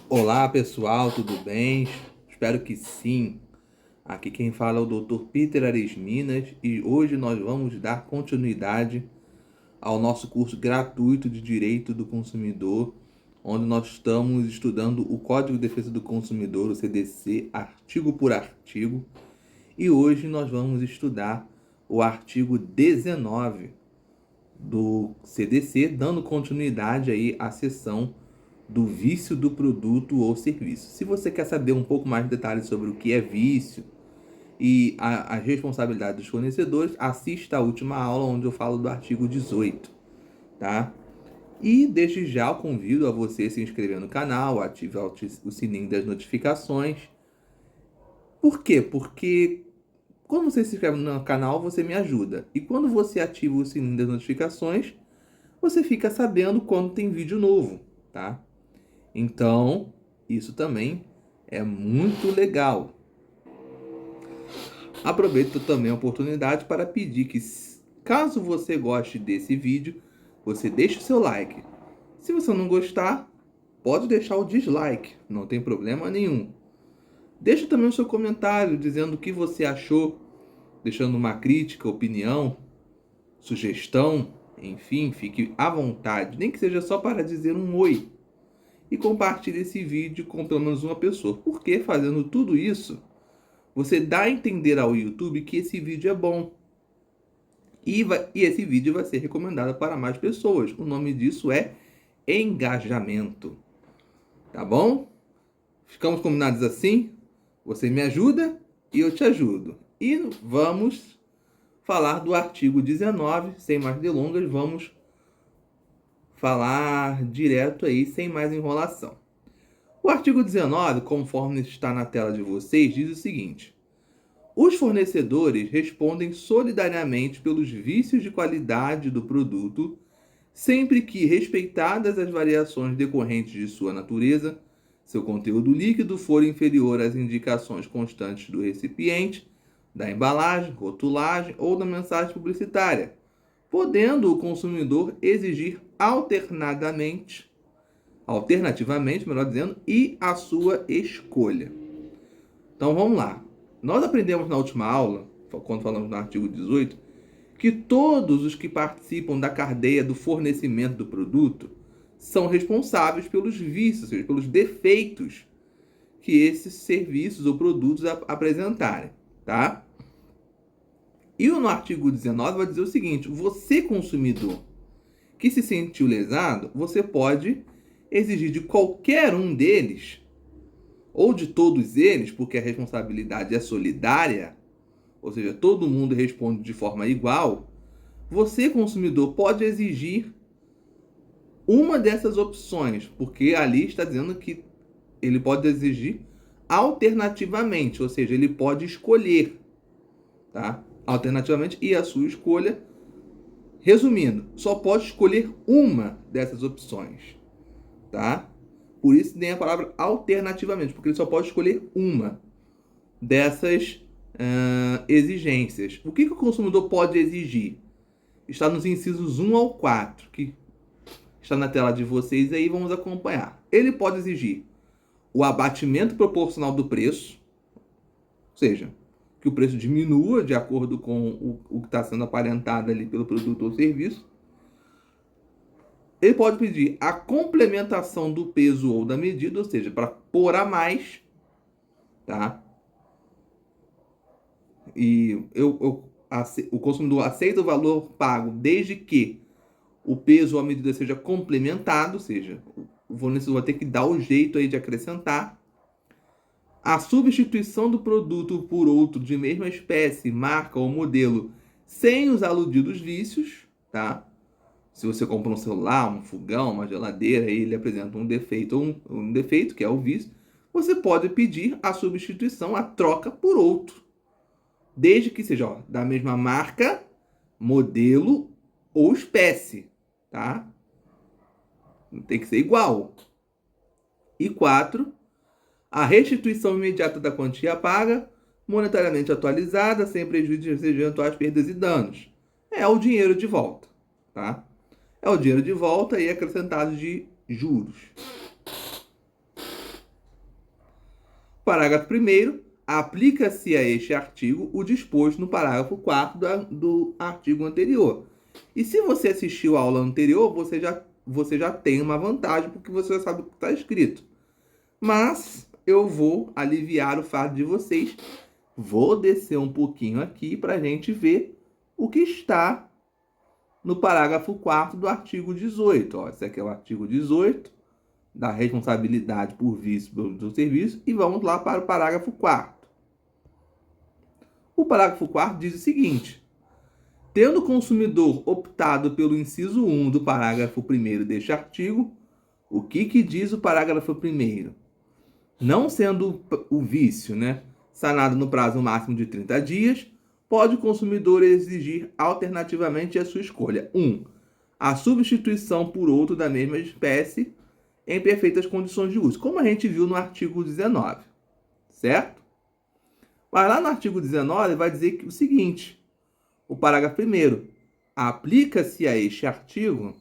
Olá pessoal, tudo bem? Espero que sim. Aqui quem fala é o Dr. Peter Ares Minas e hoje nós vamos dar continuidade ao nosso curso gratuito de Direito do Consumidor, onde nós estamos estudando o Código de Defesa do Consumidor, o CDC, artigo por artigo. E hoje nós vamos estudar o artigo 19 do CDC, dando continuidade aí à seção do vício do produto ou serviço. Se você quer saber um pouco mais de detalhes sobre o que é vício e as responsabilidades dos fornecedores, assista a última aula onde eu falo do artigo 18, tá? E desde já eu convido a você se inscrever no canal, ativar o sininho das notificações. Por quê? Porque quando você se inscreve no canal, você me ajuda. E quando você ativa o sininho das notificações, você fica sabendo quando tem vídeo novo, tá? Então, isso também é muito legal. Aproveito também a oportunidade para pedir que, caso você goste desse vídeo, você deixe o seu like. Se você não gostar, pode deixar o dislike, não tem problema nenhum. Deixe também o seu comentário dizendo o que você achou, deixando uma crítica, opinião, sugestão, enfim, fique à vontade, nem que seja só para dizer um oi. E compartilhe esse vídeo com pelo menos uma pessoa. Porque fazendo tudo isso, você dá a entender ao YouTube que esse vídeo é bom. E esse vídeo vai ser recomendado para mais pessoas. O nome disso é engajamento. Tá bom? Ficamos combinados assim? Você me ajuda e eu te ajudo. E vamos falar do artigo 19. Sem mais delongas, vamos falar direto aí, sem mais enrolação. O artigo 19, conforme está na tela de vocês, diz o seguinte: os fornecedores respondem solidariamente pelos vícios de qualidade do produto, sempre que, respeitadas as variações decorrentes de sua natureza, seu conteúdo líquido for inferior às indicações constantes do recipiente, da embalagem, rotulagem ou da mensagem publicitária, podendo o consumidor exigir alternativamente, melhor dizendo, e a sua escolha. Então vamos lá. Nós aprendemos na última aula, quando falamos no artigo 18, que todos os que participam da cadeia do fornecimento do produto são responsáveis pelos vícios, ou seja, pelos defeitos que esses serviços ou produtos apresentarem, tá? E no artigo 19 vai dizer o seguinte: você, consumidor, que se sentiu lesado, você pode exigir de qualquer um deles, ou de todos eles, porque a responsabilidade é solidária, ou seja, todo mundo responde de forma igual. Você, consumidor, pode exigir uma dessas opções, porque ali está dizendo que ele pode exigir alternativamente, ou seja, ele pode escolher, tá? Alternativamente, e a sua escolha, resumindo, só pode escolher uma dessas opções, tá? Por isso tem a palavra alternativamente, porque ele só pode escolher uma dessas exigências. O que o consumidor pode exigir? Está nos incisos 1 ao 4, que está na tela de vocês aí, vamos acompanhar. Ele pode exigir o abatimento proporcional do preço, ou seja, que o preço diminua de acordo com o que está sendo aparentado ali pelo produto ou serviço. Ele pode pedir a complementação do peso ou da medida, ou seja, para pôr a mais, tá? E o consumidor aceita o valor pago desde que o peso ou a medida seja complementado, ou seja, o fornecedor vai ter que dar o jeito aí de acrescentar. A substituição do produto por outro de mesma espécie, marca ou modelo, sem os aludidos vícios, tá? Se você compra um celular, um fogão, uma geladeira, e ele apresenta um defeito, um defeito, que é o vício, você pode pedir a substituição, a troca por outro, desde que seja da mesma marca, modelo ou espécie, tá? Tem que ser igual. E 4, a restituição imediata da quantia paga, monetariamente atualizada, sem prejuízo de eventuais perdas e danos. É o dinheiro de volta, tá? É o dinheiro de volta e acrescentado de juros. Parágrafo 1º. Aplica-se a este artigo o disposto no parágrafo 4º do artigo anterior. E se você assistiu a aula anterior, você já tem uma vantagem, porque você já sabe o que está escrito. Mas eu vou aliviar o fardo de vocês. Vou descer um pouquinho aqui para a gente ver o que está no parágrafo 4º do artigo 18. Ó, esse aqui é o artigo 18, da responsabilidade por vício do serviço. E vamos lá para o parágrafo 4º. O parágrafo 4º diz o seguinte: tendo o consumidor optado pelo inciso 1 do parágrafo 1º deste artigo, o que diz o parágrafo 1º? Não sendo o vício, sanado no prazo máximo de 30 dias, pode o consumidor exigir alternativamente a sua escolha. 1. A substituição por outro da mesma espécie em perfeitas condições de uso, como a gente viu no artigo 19, certo? Mas lá no artigo 19 vai dizer o seguinte: o parágrafo 1º, aplica-se a este artigo,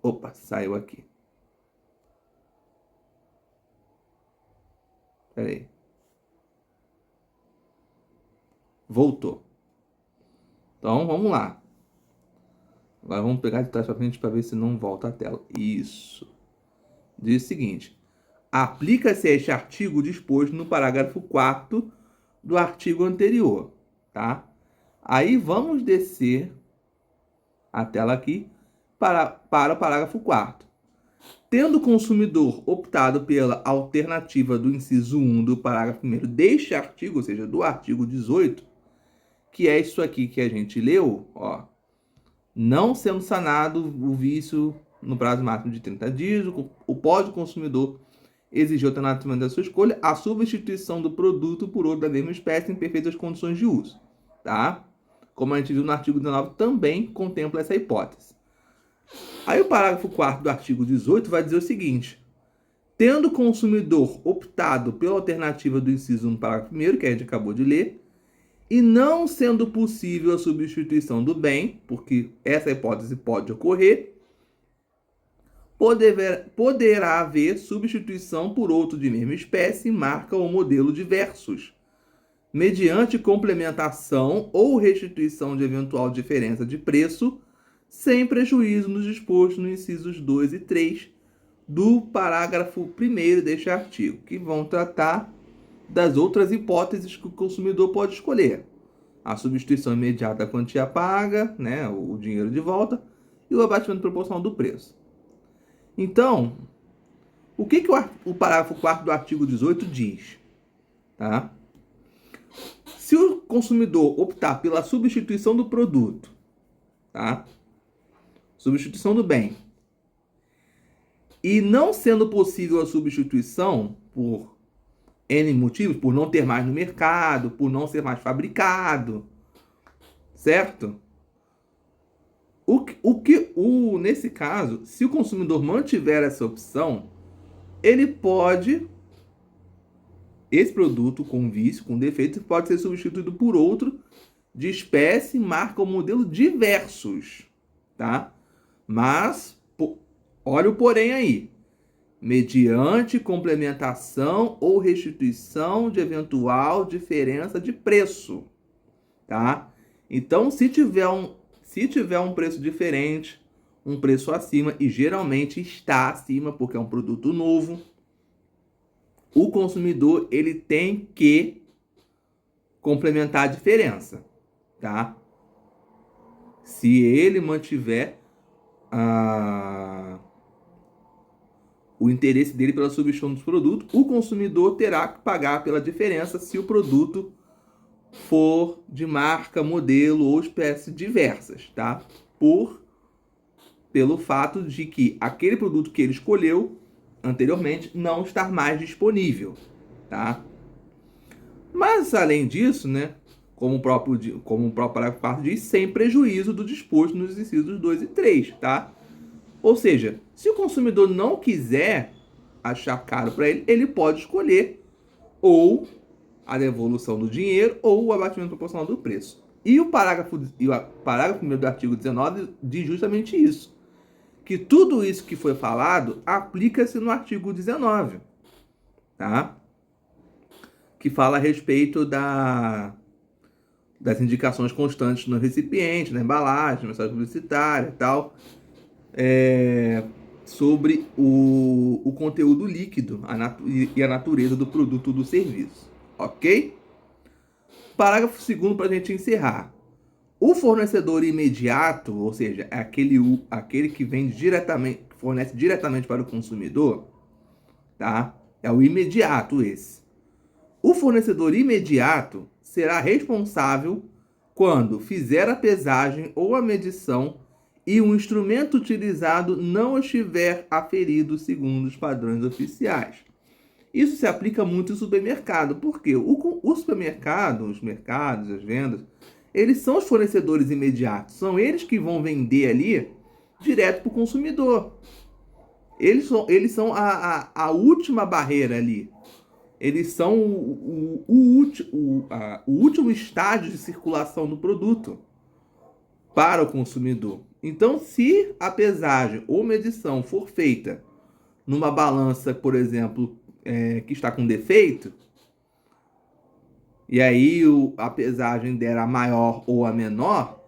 Opa, saiu aqui. Espera aí. Voltou. Então, vamos lá. Agora vamos pegar de trás para frente para ver se não volta a tela. Isso. Diz o seguinte: aplica-se a este artigo disposto no parágrafo 4º do artigo anterior, tá? Aí vamos descer a tela aqui para o parágrafo 4º. Tendo o consumidor optado pela alternativa do inciso 1 do parágrafo 1º deste artigo, ou seja, do artigo 18, que é isso aqui que a gente leu, não sendo sanado o vício no prazo máximo de 30 dias, pode o consumidor exigir alternativamente da sua escolha a substituição do produto por outro da mesma espécie em perfeitas condições de uso, tá? Como a gente viu no artigo 19, também contempla essa hipótese. Aí o parágrafo 4º do artigo 18 vai dizer o seguinte: tendo o consumidor optado pela alternativa do inciso 1 do parágrafo 1º, que a gente acabou de ler, e não sendo possível a substituição do bem, porque essa hipótese pode ocorrer, poderá haver substituição por outro de mesma espécie, marca ou modelo diversos, mediante complementação ou restituição de eventual diferença de preço, sem prejuízo nos dispostos nos incisos 2 e 3 do parágrafo 1º deste artigo, que vão tratar das outras hipóteses que o consumidor pode escolher: a substituição imediata da quantia paga, o dinheiro de volta, e o abatimento proporcional do preço. Então, o que o parágrafo 4º do artigo 18 diz? Tá? Se o consumidor optar pela substituição do produto, tá? Substituição do bem, e não sendo possível a substituição por N motivos, por não ter mais no mercado, por não ser mais fabricado, certo? Nesse caso, se o consumidor mantiver essa opção, ele pode, esse produto com vício, com defeito, pode ser substituído por outro de espécie, marca ou modelo diversos, tá? Mas, olha o porém aí: mediante complementação ou restituição de eventual diferença de preço, tá? Então, se tiver um preço diferente, um preço acima, e geralmente está acima porque é um produto novo, o consumidor ele tem que complementar a diferença, tá? Se ele mantiver o interesse dele pela substituição dos produtos, o consumidor terá que pagar pela diferença se o produto for de marca, modelo ou espécie diversas, tá? Pelo fato de que aquele produto que ele escolheu anteriormente não estar mais disponível, tá? Mas, além disso, como o próprio parágrafo 4 diz, sem prejuízo do disposto nos incisos 2 e 3, tá? Ou seja, se o consumidor não quiser achar caro para ele, ele pode escolher ou a devolução do dinheiro ou o abatimento proporcional do preço. E o parágrafo 1º do artigo 19 diz justamente isso, que tudo isso que foi falado aplica-se no artigo 19, tá? Que fala a respeito das indicações constantes no recipiente, na embalagem, mensagem publicitária e tal, sobre o conteúdo líquido e a natureza do produto ou do serviço, ok? Parágrafo 2º para a gente encerrar. O fornecedor imediato, ou seja, é aquele que vende diretamente, que fornece diretamente para o consumidor, tá? É o imediato esse. O fornecedor imediato será responsável quando fizer a pesagem ou a medição e o instrumento utilizado não estiver aferido segundo os padrões oficiais. Isso se aplica muito em supermercado, porque o supermercado, os mercados, as vendas, eles são os fornecedores imediatos, são eles que vão vender ali direto para o consumidor. Eles são a última barreira ali. Eles são o último estágio de circulação do produto para o consumidor. Então, se a pesagem ou medição for feita numa balança, por exemplo, que está com defeito, e aí a pesagem der a maior ou a menor,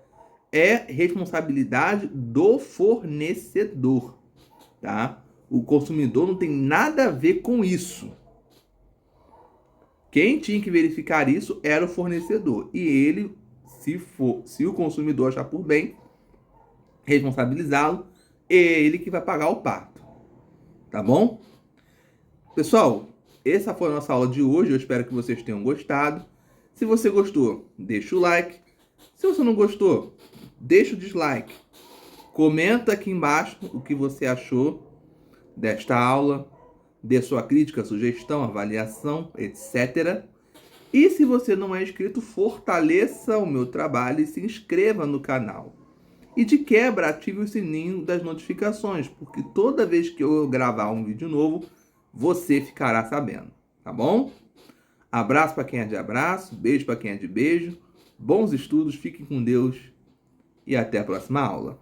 é responsabilidade do fornecedor, tá? O consumidor não tem nada a ver com isso. Quem tinha que verificar isso era o fornecedor. E ele, se o consumidor achar por bem responsabilizá-lo, é ele que vai pagar o pato. Tá bom? Pessoal, essa foi a nossa aula de hoje. Eu espero que vocês tenham gostado. Se você gostou, deixa o like. Se você não gostou, deixa o dislike. Comenta aqui embaixo o que você achou desta aula. Dê sua crítica, sugestão, avaliação, etc. E se você não é inscrito, fortaleça o meu trabalho e se inscreva no canal. E de quebra, ative o sininho das notificações, porque toda vez que eu gravar um vídeo novo, você ficará sabendo, tá bom? Abraço para quem é de abraço, beijo para quem é de beijo, bons estudos, fiquem com Deus e até a próxima aula.